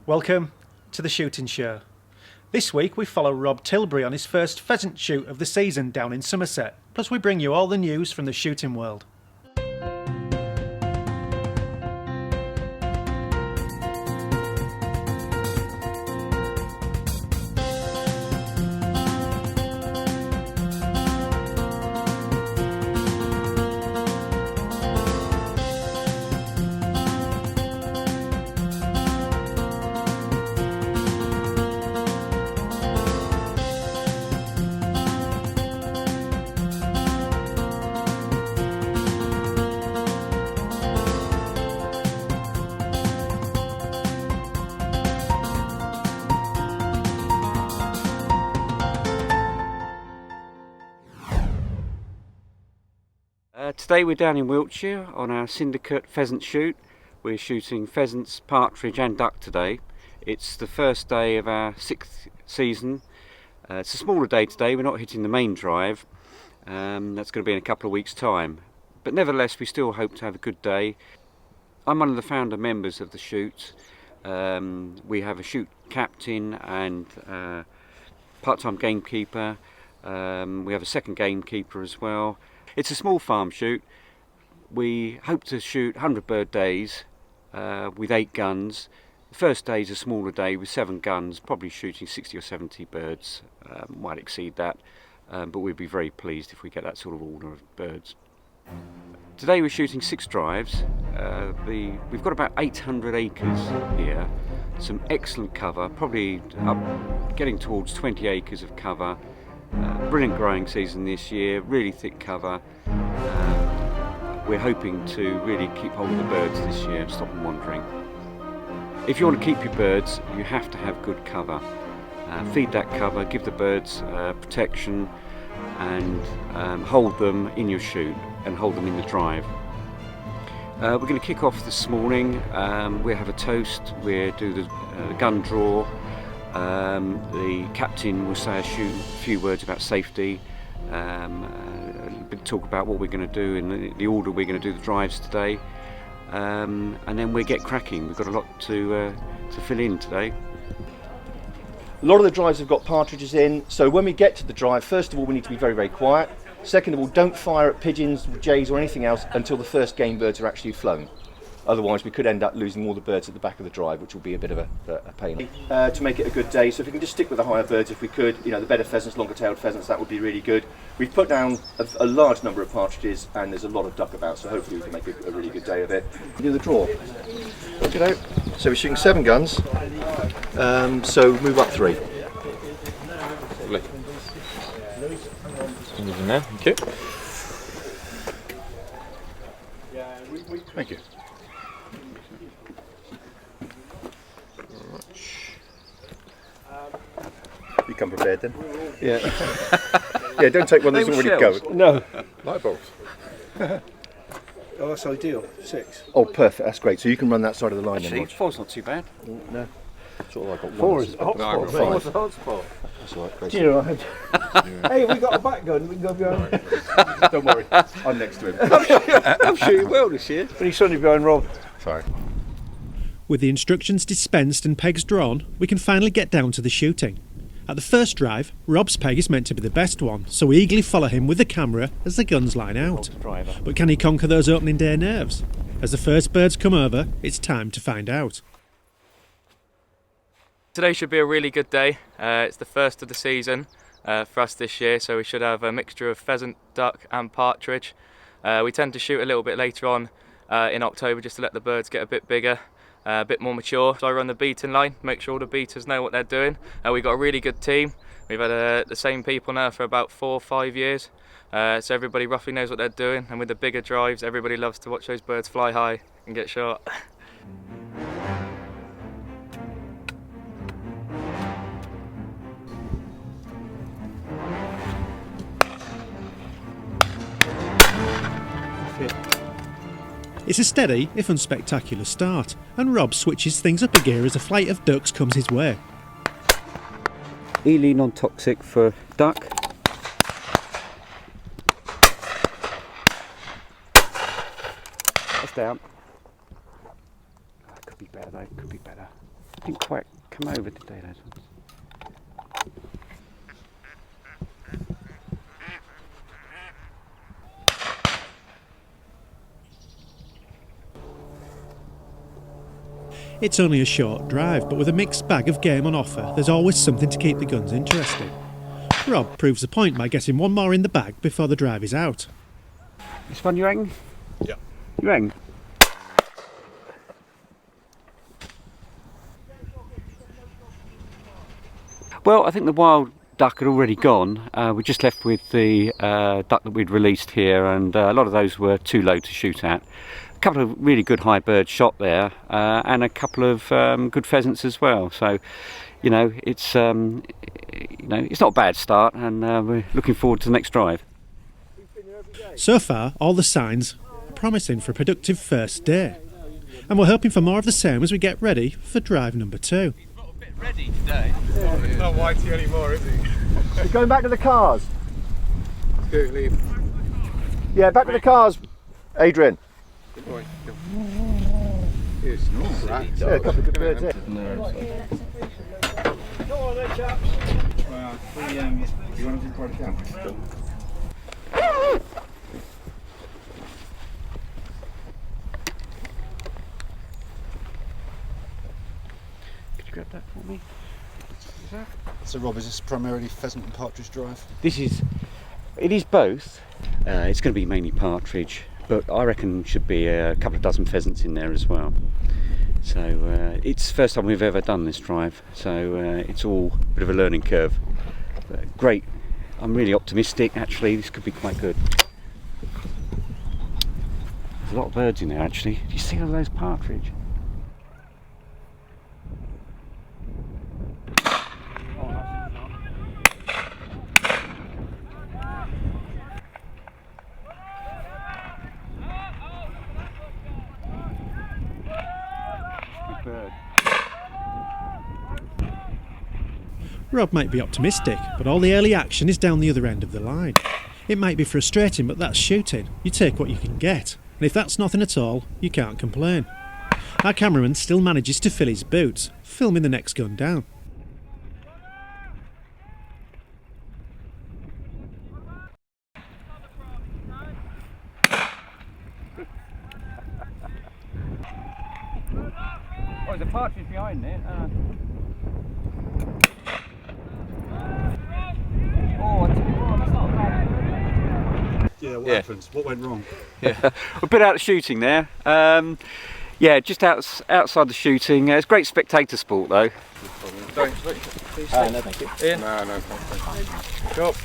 Welcome to the shooting show. This week we follow Rob Tilbury on his first pheasant shoot of the season down in Somerset. Plus we bring you all the news from the shooting world. Today we're down in Wiltshire on our syndicate pheasant shoot. We're shooting pheasants, partridge and duck today. It's the first day of our 6th season. It's a smaller day today, we're not hitting the main drive. That's going to be in a couple of weeks' time. But nevertheless we still hope to have a good day. I'm one of the founder members of the shoot. We have a shoot captain and part-time gamekeeper. We have a second gamekeeper as well. It's a small farm shoot. We hope to shoot 100 bird days with 8 guns. The first day is a smaller day with 7 guns, probably shooting 60 or 70 birds. Might exceed that, but we'd be very pleased if we get that sort of order of birds. Today we're shooting 6 drives. We've got about 800 acres here. Some excellent cover, probably getting towards 20 acres of cover. Brilliant growing season this year, really thick cover. We're hoping to really keep hold of the birds this year and stop them wandering. If you want to keep your birds, you have to have good cover. Feed that cover, give the birds protection, and hold them in your shoot and hold them in the drive. We're going to kick off this morning. We'll have a toast, we'll do the gun draw. The captain will say a few words about safety, a bit talk about what we're going to do and the order we're going to do the drives today, and then we'll get cracking. We've got a lot to fill in today. A lot of the drives have got partridges in, so when we get to the drive, first of all we need to be very, very quiet. Second of all, don't fire at pigeons, jays or anything else until the first game birds are actually flown. Otherwise we could end up losing all the birds at the back of the drive, which will be a bit of a pain. To make it a good day, so if we can just stick with the higher birds if we could, you know, the better pheasants, longer tailed pheasants, that would be really good. We've put down a large number of partridges and there's a lot of duck about, so hopefully we can make a really good day of it. Do the draw. Okay, so we're shooting 7 guns, so move up 3. Lovely. In there. Okay. Thank you. You come prepared then? Yeah. Yeah, don't take one that's already going. No. Light bulbs. Oh, that's ideal. 6. Oh, perfect. That's great. So you can run that side of the line Actually, then. 4's not too bad. No. Sort of like got 4 one. is a hotspot. No, I got 4 is a hotspot. That's all right. Great. You know, hey, we got a back gun. We can go behind. Don't worry. I'm next to him. I'm shooting well this year. But he's suddenly behind Rob. Sorry. With the instructions dispensed and pegs drawn, we can finally get down to the shooting. At the first drive, Rob's peg is meant to be the best one, so we eagerly follow him with the camera as the guns line out. But can he conquer those opening day nerves? As the first birds come over, it's time to find out. Today should be a really good day. It's the first of the season for us this year, so we should have a mixture of pheasant, duck and partridge. We tend to shoot a little bit later on in October just to let the birds get a bit bigger, a bit more mature. So I run the beating line, make sure all the beaters know what they're doing. We've got a really good team. We've had the same people now for about 4 or 5 years, so everybody roughly knows what they're doing, and with the bigger drives everybody loves to watch those birds fly high and get shot. It's a steady, if unspectacular, start, and Rob switches things up a gear as a flight of ducks comes his way. Ely non-toxic for duck. That's down. Could be better though, could be better. didn't quite come over, did they, those ones? It's only a short drive, but with a mixed bag of game on offer, there's always something to keep the guns interesting. Rob proves the point by getting one more in the bag before the drive is out. It's fun, you reckon? Yeah. You reckon? Well, I think the wild duck had already gone. We're just left with the duck that we'd released here, and a lot of those were too low to shoot at. A couple of really good high birds shot there, and a couple of good pheasants as well. So, it's it's not a bad start, and we're looking forward to the next drive. So far, all the signs are promising for a productive first day, and we're hoping for more of the same as we get ready for drive number 2. He's not a bit ready today. He's not whitey anymore, is he? We're going back to the cars. Go, leave. Yeah, back to the cars, Adrian. Good boy. Go. It's nice. Yeah, a couple of good birds there. Go on then, chaps. Well, you want to just write it down? Could you grab that for me? So Rob, is this primarily pheasant and partridge drive? It is both. It's going to be mainly partridge, but I reckon should be a couple of dozen pheasants in there as well. So it's the first time we've ever done this drive, so it's all a bit of a learning curve. But great. I'm really optimistic, actually. This could be quite good. There's a lot of birds in there, actually. Do you see all those partridge? Bird. Rob might be optimistic, but all the early action is down the other end of the line. It might be frustrating, but that's shooting. You take what you can get, and if that's nothing at all, you can't complain. Our cameraman still manages to fill his boots, filming the next gun down. Oh, there's a partridge behind there. That's not a bad. Yeah, what Yeah. happened? What went wrong? We're a bit out of shooting there. Just outside the shooting. It's great spectator sport though. Don't. No, thank you. Ian? No, thanks. Go up.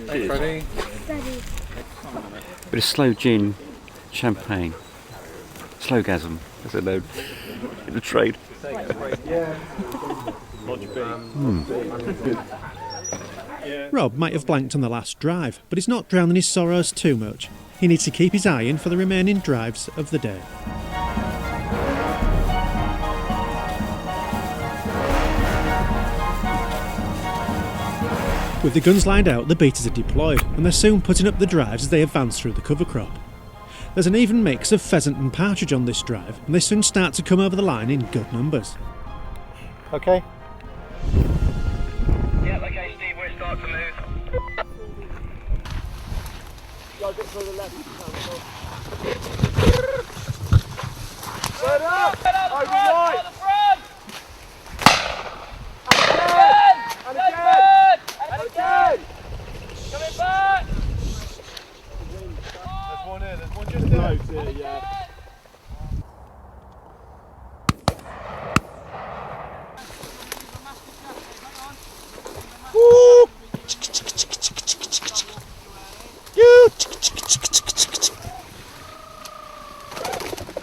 Hey, Freddie. Bit of slow gin, champagne, slowgasm, as they're known in the trade. Rob might have blanked on the last drive, but he's not drowning his sorrows too much. He needs to keep his eye in for the remaining drives of the day. With the guns lined out, the beaters are deployed, and they're soon putting up the drives as they advance through the cover crop. There's an even mix of pheasant and partridge on this drive, and they soon start to come over the line in good numbers. Okay. Yeah, okay, Steve, we're starting to move. Go a bit further left. Turn up! Over right! And again! And again! Coming back! There's one here, there's one just there. Here, yeah. Woo! You!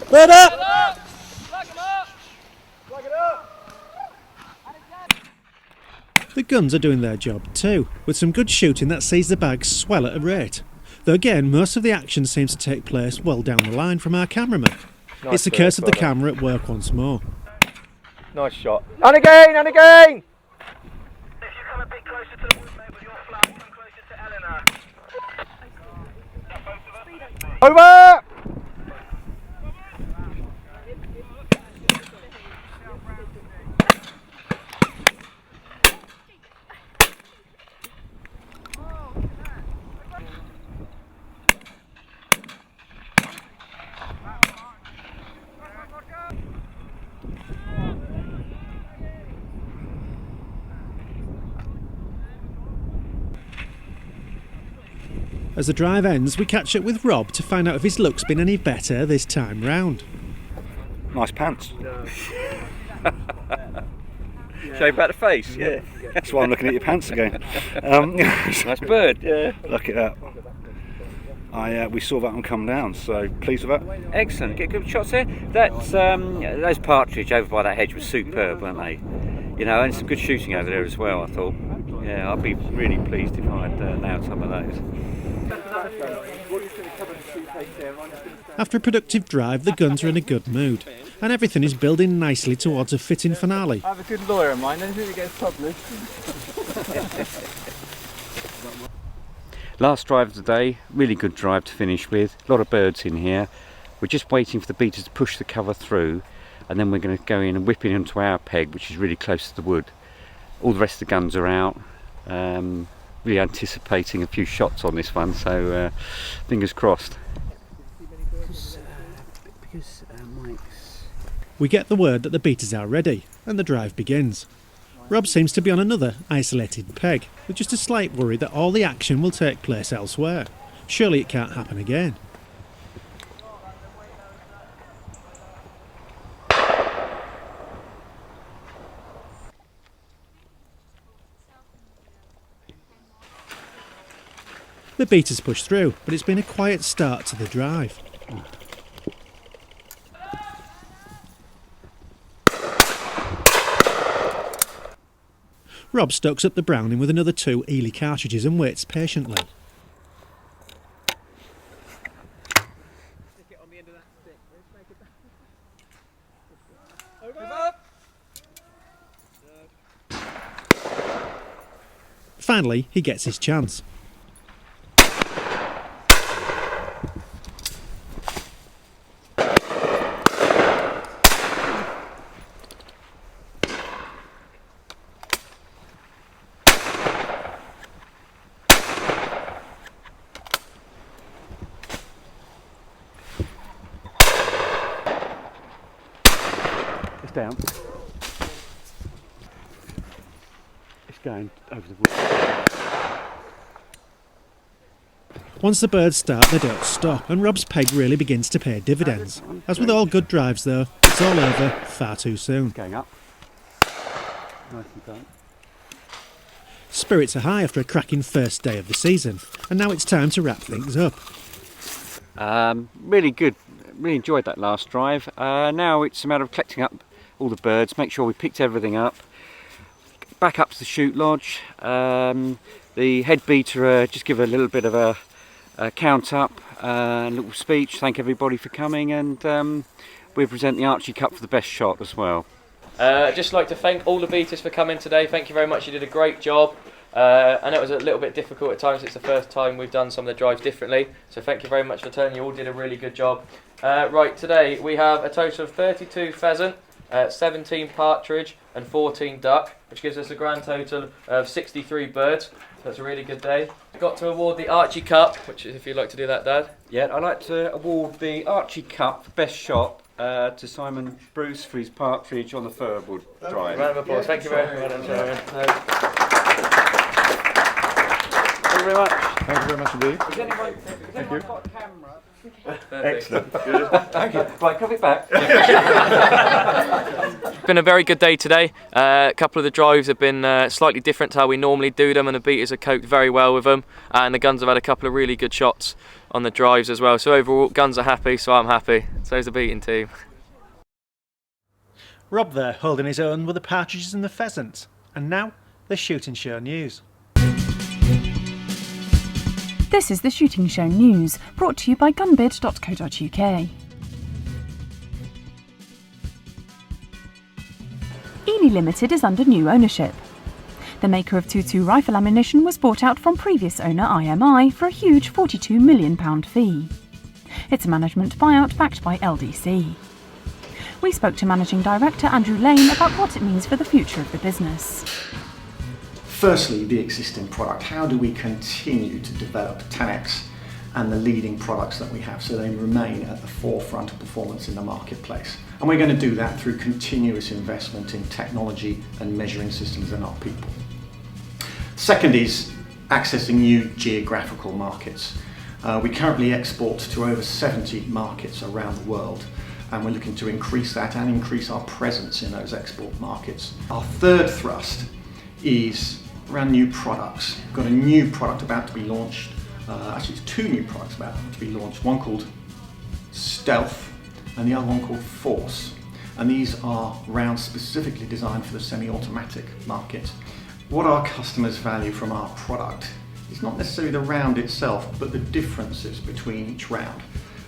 Bird up! Flag him up! Flag it up! The guns are doing their job too, with some good shooting that sees the bags swell at a rate. Though again, most of the action seems to take place well down the line from our cameraman. It's the curse of the camera at work once more. Nice shot. And again, and again! If you come a bit closer to the wood, mate, with your flag, come closer to Eleanor. Is that both of us? Over! As the drive ends, we catch up with Rob to find out if his luck's been any better this time round. Nice pants. Show you about the face, yeah. That's why I'm looking at your pants again. Nice bird. Yeah. Look at that. We saw that one come down, so pleased with that. Excellent. Get good shots there. Those partridge over by that hedge was superb, weren't they? You know, and some good shooting over there as well, I thought. Yeah, I'd be really pleased if I'd nailed some of those. After a productive drive, the guns are in a good mood, and everything is building nicely towards a fitting finale. I have a good lawyer of mine, anything that gets published. Last drive of the day, really good drive to finish with. A lot of birds in here. We're just waiting for the beaters to push the cover through, and then we're going to go in and whip it into our peg, which is really close to the wood. All the rest of the guns are out. Really anticipating a few shots on this one, so fingers crossed. We get the word that the beaters are ready, and the drive begins. Rob seems to be on another isolated peg, with just a slight worry that all the action will take place elsewhere. Surely it can't happen again. The beaters push through, but it's been a quiet start to the drive. Rob stokes up the Browning with another 2 Ely cartridges and waits patiently. Finally, he gets his chance. It's down. It's going over the wood. Once the birds start, they don't stop, and Rob's peg really begins to pay dividends. As with all good drives though, it's all over far too soon. Going up. Nice and done. Spirits are high after a cracking first day of the season, and now it's time to wrap things up. Really good. Really enjoyed that last drive. Now it's a matter of collecting up all the birds, make sure we picked everything up, back up to the shoot lodge. The head beater just give a little bit of a count up, a little speech, thank everybody for coming, and we present the Archie Cup for the best shot as well. I'd just like to thank all the beaters for coming today. Thank you very much, you did a great job. I know it was a little bit difficult at times. It's the first time we've done some of the drives differently, so thank you very much for turning. You all did a really good job. Right, today we have a total of 32 pheasant, 17 partridge and 14 duck, which gives us a grand total of 63 birds. So that's a really good day. We've got to award the Archie Cup, which is, if you'd like to do that, Dad. Yeah, I'd like to award the Archie Cup for best shot to Simon Bruce for his partridge on the Furwood drive. Round of applause. Thank you very much. Thank you very much. Thank you very much indeed. Has anyone got a camera? Excellent. Thank you. Right, come it back. It's been a very good day today. A couple of the drives have been slightly different to how we normally do them, and the beaters have coped very well with them, and the guns have had a couple of really good shots on the drives as well. So overall, guns are happy, so I'm happy. So's the beating team. Rob there holding his own with the partridges and the pheasants. And now, the shooting show news. This is the Shooting Show News, brought to you by gunbid.co.uk. Ely Limited is under new ownership. The maker of .22 rifle ammunition was bought out from previous owner IMI for a huge £42 million fee. It's a management buyout backed by LDC. We spoke to Managing Director Andrew Lane about what it means for the future of the business. Firstly, the existing product. How do we continue to develop 10X and the leading products that we have so they remain at the forefront of performance in the marketplace? And we're going to do that through continuous investment in technology and measuring systems and our people. Second is accessing new geographical markets. We currently export to over 70 markets around the world, and we're looking to increase that and increase our presence in those export markets. Our third thrust is around new products. We've got a new product about to be launched. Actually, it's two new products about to be launched. One called Stealth and the other one called Force. And these are rounds specifically designed for the semi-automatic market. What our customers value from our product is not necessarily the round itself, but the differences between each round.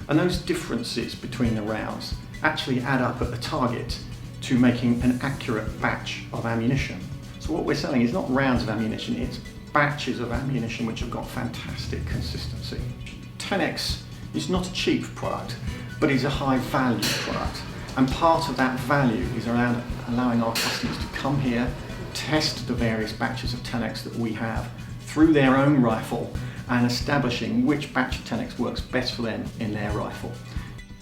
And those differences between the rounds actually add up at the target to making an accurate batch of ammunition. So what we're selling is not rounds of ammunition, it's batches of ammunition which have got fantastic consistency. 10X is not a cheap product, but it's a high value product. And part of that value is around allowing our customers to come here, test the various batches of 10X that we have through their own rifle and establishing which batch of 10X works best for them in their rifle.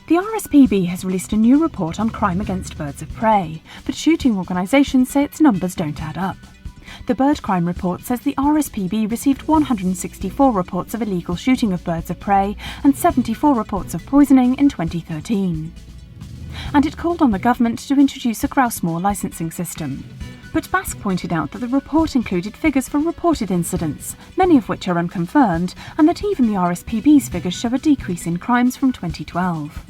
The RSPB has released a new report on crime against birds of prey, but shooting organisations say its numbers don't add up. The bird crime report says the RSPB received 164 reports of illegal shooting of birds of prey and 74 reports of poisoning in 2013. And it called on the government to introduce a grouse-moor licensing system. But BASC pointed out that the report included figures for reported incidents, many of which are unconfirmed, and that even the RSPB's figures show a decrease in crimes from 2012.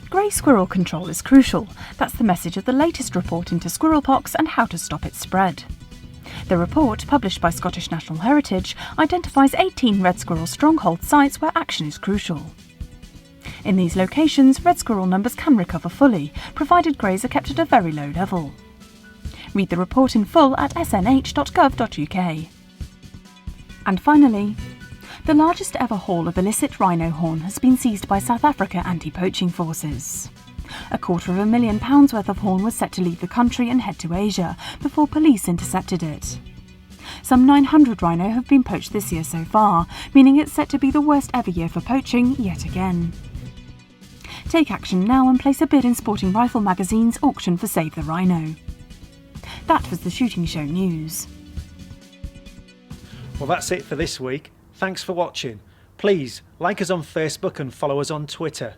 Grey squirrel control is crucial. That's the message of the latest report into squirrelpox and how to stop its spread. The report, published by Scottish National Heritage, identifies 18 red squirrel stronghold sites where action is crucial. In these locations, red squirrel numbers can recover fully, provided greys are kept at a very low level. Read the report in full at snh.gov.uk. And finally, the largest ever haul of illicit rhino horn has been seized by South Africa anti-poaching forces. £250,000 worth of horn was set to leave the country and head to Asia before police intercepted it. Some 900 rhino have been poached this year so far, meaning it's set to be the worst ever year for poaching yet again. Take action now and place a bid in Sporting Rifle magazine's auction for Save the Rhino. That was the Shooting Show News. Well, that's it for this week. Thanks for watching. Please like us on Facebook and follow us on Twitter.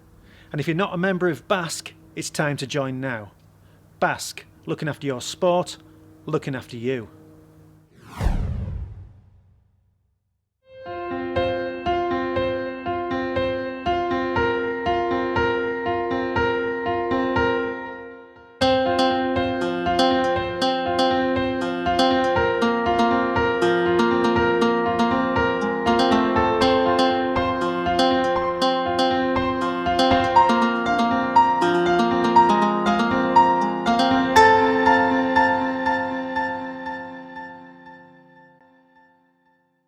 And if you're not a member of BASC, it's time to join now. BASC, looking after your sport, looking after you.